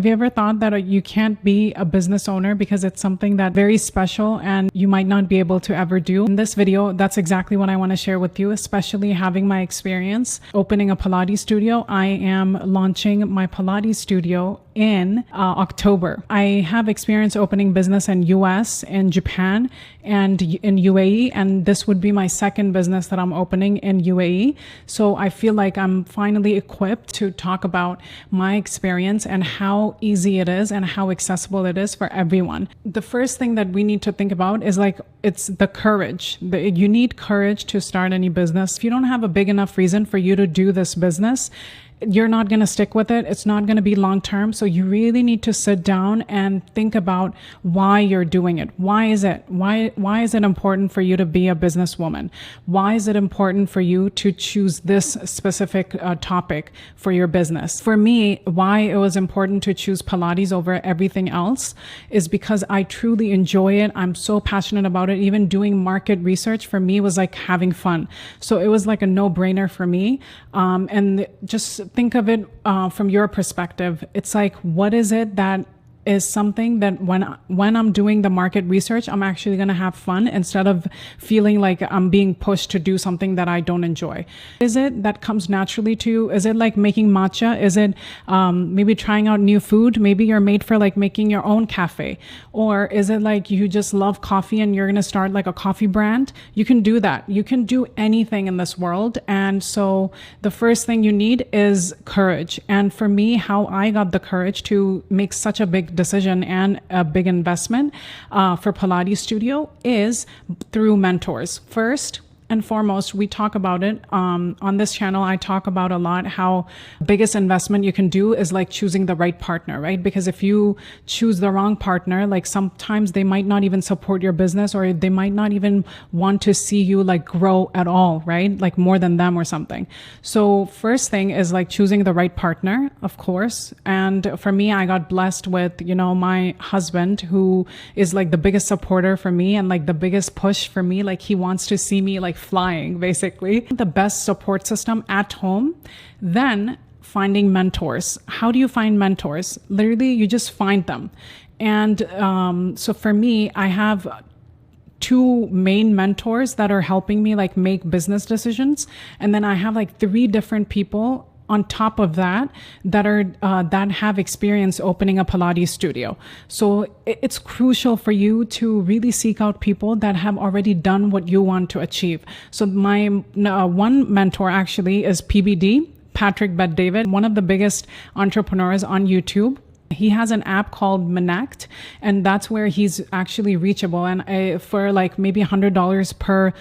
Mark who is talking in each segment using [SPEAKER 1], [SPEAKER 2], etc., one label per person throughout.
[SPEAKER 1] Have you ever thought that you can't be a business owner because it's something that's very special and you might not be able to ever do? In this video, that's exactly what I want to share with you, especially having my experience opening a Pilates studio. I am launching my Pilates studio in October. I have experience opening business in US, in Japan, and in UAE, and this would be my second business that I'm opening in UAE. So I feel like I'm finally equipped to talk about my experience and how easy it is and how accessible it is for everyone. The first thing that we need to think about is it's the courage. You need courage to start any business. If you don't have a big enough reason for you to do this business, you're not going to stick with it. It's not going to be long term. So you really need to sit down and think about why you're doing it. Why is it? Why is it important for you to be a businesswoman? Why is it important for you to choose this specific topic for your business? For me, why it was important to choose Pilates over everything else is because I truly enjoy it. I'm so passionate about it. Even doing market research for me was like having fun. So it was like a no-brainer for me. And just think of it from your perspective. It's like, what is it that is something that when I'm doing the market research, I'm actually going to have fun instead of feeling like I'm being pushed to do something that I don't enjoy? Is it that comes naturally to you? Is it like making matcha? Is it maybe trying out new food? Maybe you're made for like making your own cafe. Or is it like you just love coffee and you're going to start like a coffee brand? You can do that. You can do anything in this world. And so the first thing you need is courage. And for me, how I got the courage to make such a big decision and a big investment for Pilates studio is through mentors. First and foremost, we talk about it on this channel. I talk about a lot how the biggest investment you can do is like choosing the right partner, right? Because if you choose the wrong partner, like sometimes they might not even support your business, or they might not even want to see you like grow at all, right? Like more than them or something. So first thing is like choosing the right partner, of course. And for me, I got blessed with, my husband, who is like the biggest supporter for me and like the biggest push for me. Like he wants to see me like flying, basically. The best support system at home. Then finding mentors. How do you find mentors? Literally, you just find them. And so for me, I have two main mentors that are helping me like make business decisions. And then I have like 3 different people on top of that are that have experience opening a Pilates studio. So it's crucial for you to really seek out people that have already done what you want to achieve. So my one mentor actually is PBD, Patrick Bet-David, one of the biggest entrepreneurs on YouTube. He has an app called Connect, and that's where he's actually reachable, and for like maybe $100 per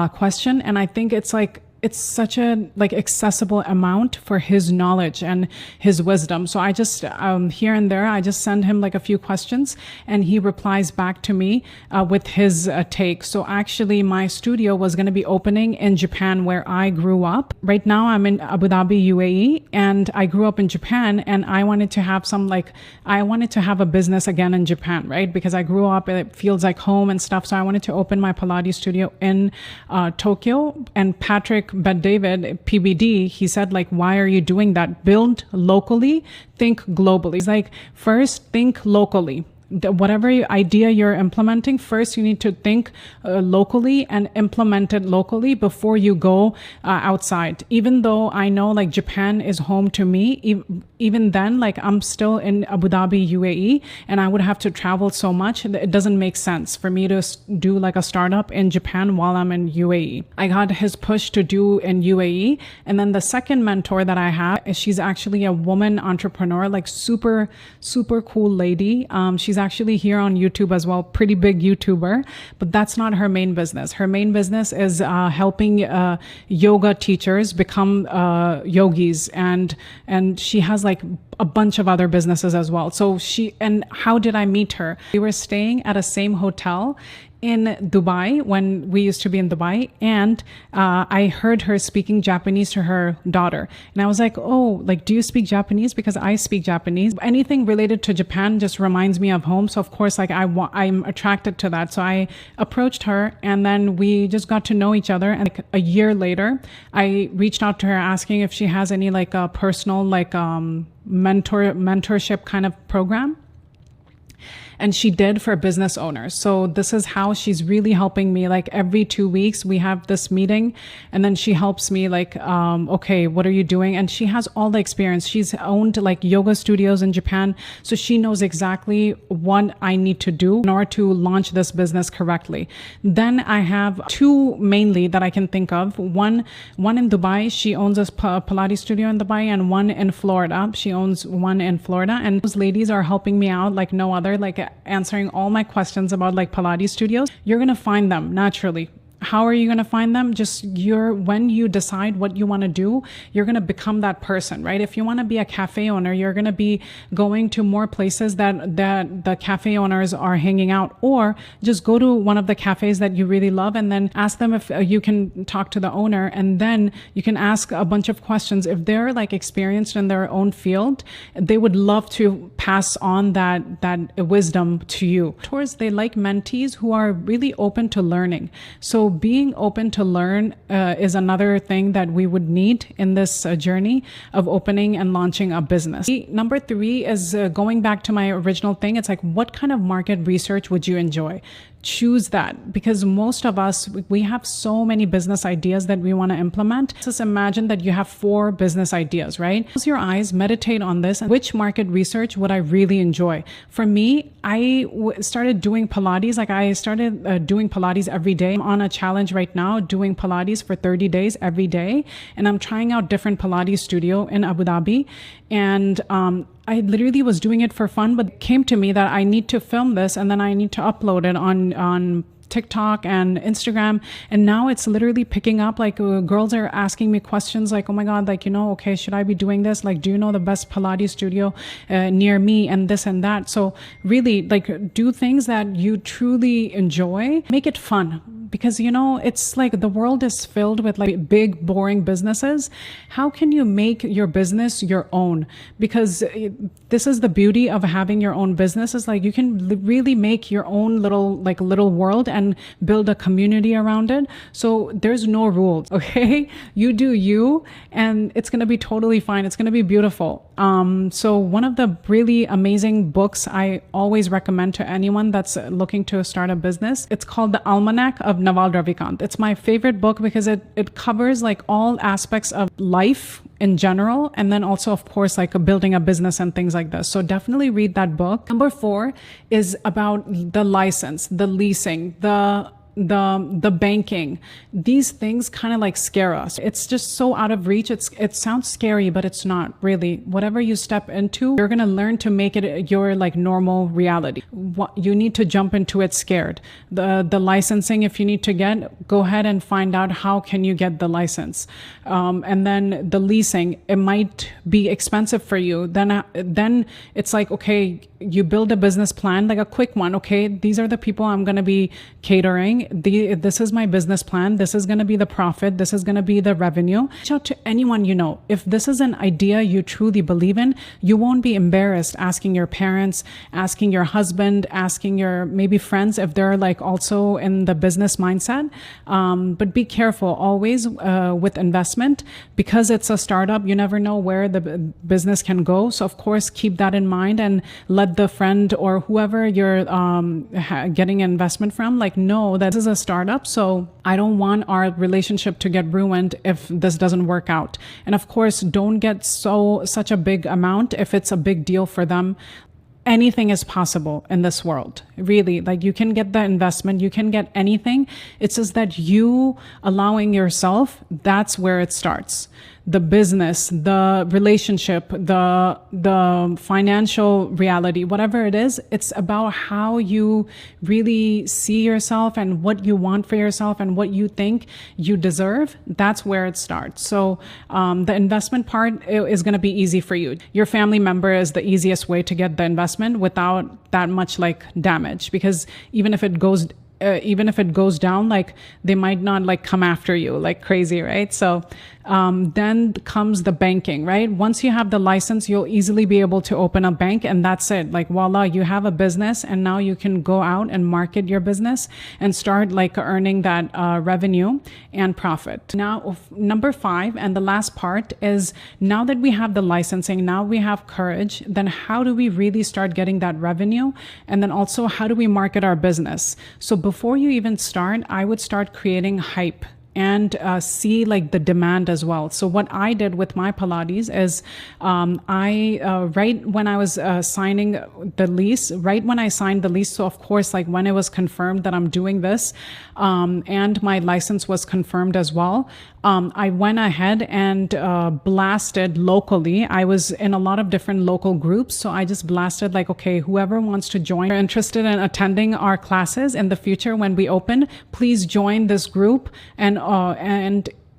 [SPEAKER 1] question. And I think it's such a like accessible amount for his knowledge and his wisdom. So I just here and there, I just send him like a few questions and he replies back to me with his take. So actually my studio was going to be opening in Japan, where I grew up. Right now I'm in Abu Dhabi, UAE, and I grew up in Japan, and I wanted to have a business again in Japan, right? Because I grew up, it feels like home and stuff. So I wanted to open my Pilates studio in Tokyo. And Patrick Bet-David, PBD, he said like, why are you doing that? Build locally, think globally. He's like, first think locally. Whatever idea you're implementing, first you need to think locally and implement it locally before you go outside. Even though I know like Japan is home to me, even then, like I'm still in Abu Dhabi, UAE, and I would have to travel so much. It doesn't make sense for me to do like a startup in Japan while I'm in UAE. I got his push to do in UAE. And then the second mentor that I have, she's actually a woman entrepreneur, like super, super cool lady. She's actually here on YouTube as well, pretty big YouTuber, but that's not her main business. Her main business is helping yoga teachers become yogis, and she has like a bunch of other businesses as well. So how did I meet her? We were staying at a same hotel in Dubai when we used to be in Dubai, and I heard her speaking Japanese to her daughter, and I was like, oh, like, do you speak Japanese? Because I speak Japanese. Anything related to Japan just reminds me of home, so of course, like I'm attracted to that. So I approached her, and then we just got to know each other. And like a year later, I reached out to her asking if she has any like personal like mentorship kind of program. And she did for business owners. So this is how she's really helping me. Like every 2 weeks we have this meeting, and then she helps me like, okay, what are you doing? And she has all the experience. She's owned like yoga studios in Japan. So she knows exactly what I need to do in order to launch this business correctly. Then I have two mainly that I can think of. One in Dubai. She owns a Pilates studio in Dubai, and one in Florida. She owns one in Florida. And those ladies are helping me out like no other, like answering all my questions about like Pilates studios. You're going to find them naturally. How are you going to find them? Just when you decide what you want to do, you're going to become that person, right? If you want to be a cafe owner, you're going to be going to more places that the cafe owners are hanging out, or just go to one of the cafes that you really love and then ask them if you can talk to the owner, and then you can ask a bunch of questions. If they're like experienced in their own field, they would love to pass on that wisdom to you. They like mentees who are really open to learning. So being open to learn is another thing that we would need in this journey of opening and launching a business. Number 3 is going back to my original thing. It's like, what kind of market research would you enjoy? Choose that, because most of us, we have so many business ideas that we want to implement. Just imagine that you have 4 business ideas, right? Close your eyes, meditate on this. And which market research would I really enjoy? For me, I started doing Pilates. Like I started doing Pilates every day. I'm on a challenge right now doing Pilates for 30 days every day. And I'm trying out different Pilates studio in Abu Dhabi. And I literally was doing it for fun, but it came to me that I need to film this and then I need to upload it on TikTok and Instagram. And now it's literally picking up. Like girls are asking me questions like, oh my God, like, okay, should I be doing this? Like, do you know the best Pilates studio near me, and this and that? So really, like, do things that you truly enjoy. Make it fun. Because, it's like the world is filled with like big, boring businesses. How can you make your business your own? Because this is the beauty of having your own business, is like you can really make your own little world and build a community around it. So there's no rules, okay? You do you, and it's going to be totally fine. It's going to be beautiful. So one of the really amazing books I always recommend to anyone that's looking to start a business, it's called The Almanac of Naval Ravikant. It's my favorite book because it covers like all aspects of life in general, and then also, of course, like building a business and things like this. So definitely read that book. Number 4 is about the license, the leasing, the banking. These things kind of like scare us. It's just so out of reach. It sounds scary, but it's not really. Whatever you step into, you're going to learn to make it your like normal reality. You need to jump into it scared. The licensing, if you need to go ahead and find out how can you get the license. And then the leasing, it might be expensive for you. Then it's like, okay, you build a business plan, like a quick one. Okay, these are the people I'm going to be catering. This is my business plan. This is going to be the profit. This is going to be the revenue. Reach out to anyone you know. If this is an idea you truly believe in, you won't be embarrassed asking your parents, asking your husband, asking your maybe friends if they're like also in the business mindset. But be careful always with investment, because it's a startup. You never know where the business can go. So of course, keep that in mind and let the friend or whoever you're getting an investment from know that this is a startup. So I don't want our relationship to get ruined if this doesn't work out. And of course, don't get such a big amount if it's a big deal for them. Anything is possible in this world, really. Like you can get the investment, you can get anything. It's just that you allowing yourself, that's where it starts. The business, the relationship, the financial reality, whatever it is, it's about how you really see yourself and what you want for yourself and what you think you deserve. That's where it starts. So the investment part is going to be easy for you. Your family member is the easiest way to get the investment without that much like damage, because even if it goes even if it goes down, like they might not like come after you like crazy, right? So then comes the banking, right? Once you have the license, you'll easily be able to open a bank, and that's it. Like voila, you have a business, and now you can go out and market your business and start like earning that revenue and profit. Now, number 5, and the last part is, now that we have the licensing, now we have courage, then how do we really start getting that revenue? And then also, how do we market our business? So before you even start, I would start creating hype and see like the demand as well. So what I did with my Pilates is right when I was signing the lease, right when I signed the lease, so of course, like when it was confirmed that I'm doing this and my license was confirmed as well, I went ahead and blasted locally. I was in a lot of different local groups. So I just blasted like, okay, whoever wants to join, interested in attending our classes in the future when we open, please join this group.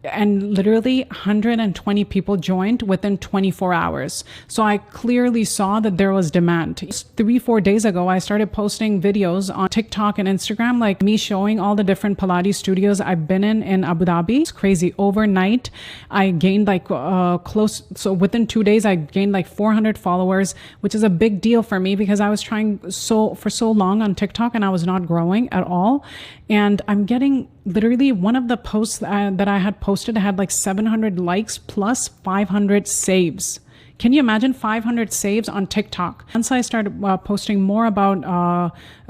[SPEAKER 1] And literally 120 people joined within 24 hours. So I clearly saw that there was demand. 3-4 days ago, I started posting videos on TikTok and Instagram, like me showing all the different Pilates studios I've been in Abu Dhabi. It's crazy. Overnight, I gained like so within 2 days, I gained like 400 followers, which is a big deal for me because I was trying for so long on TikTok and I was not growing at all. And I'm getting literally one of the posts that I had posted had like 700 likes plus 500 saves. Can you imagine 500 saves on TikTok? Once I started posting more about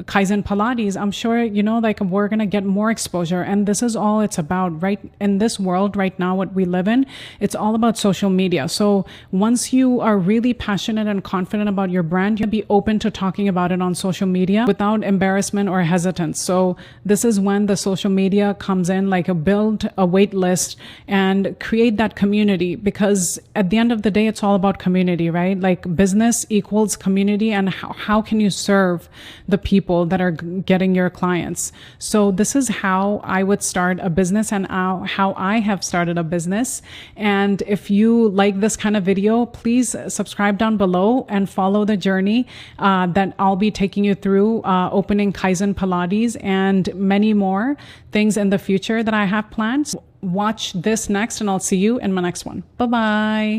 [SPEAKER 1] Kaizen Pilates, I'm sure, like we're going to get more exposure. And this is all it's about, right? In this world right now, what we live in, it's all about social media. So once you are really passionate and confident about your brand, you'll be open to talking about it on social media without embarrassment or hesitance. So this is when the social media comes in, like build a wait list and create that community, because at the end of the day, it's all about community, right? Like business equals community, and how can you serve the people that are getting your clients? So this is how I would start a business and how I have started a business. And if you like this kind of video, please subscribe down below and follow the journey that I'll be taking you through opening Kaizen Pilates and many more things in the future that I have planned. Watch this next, and I'll see you in my next one. Bye-bye.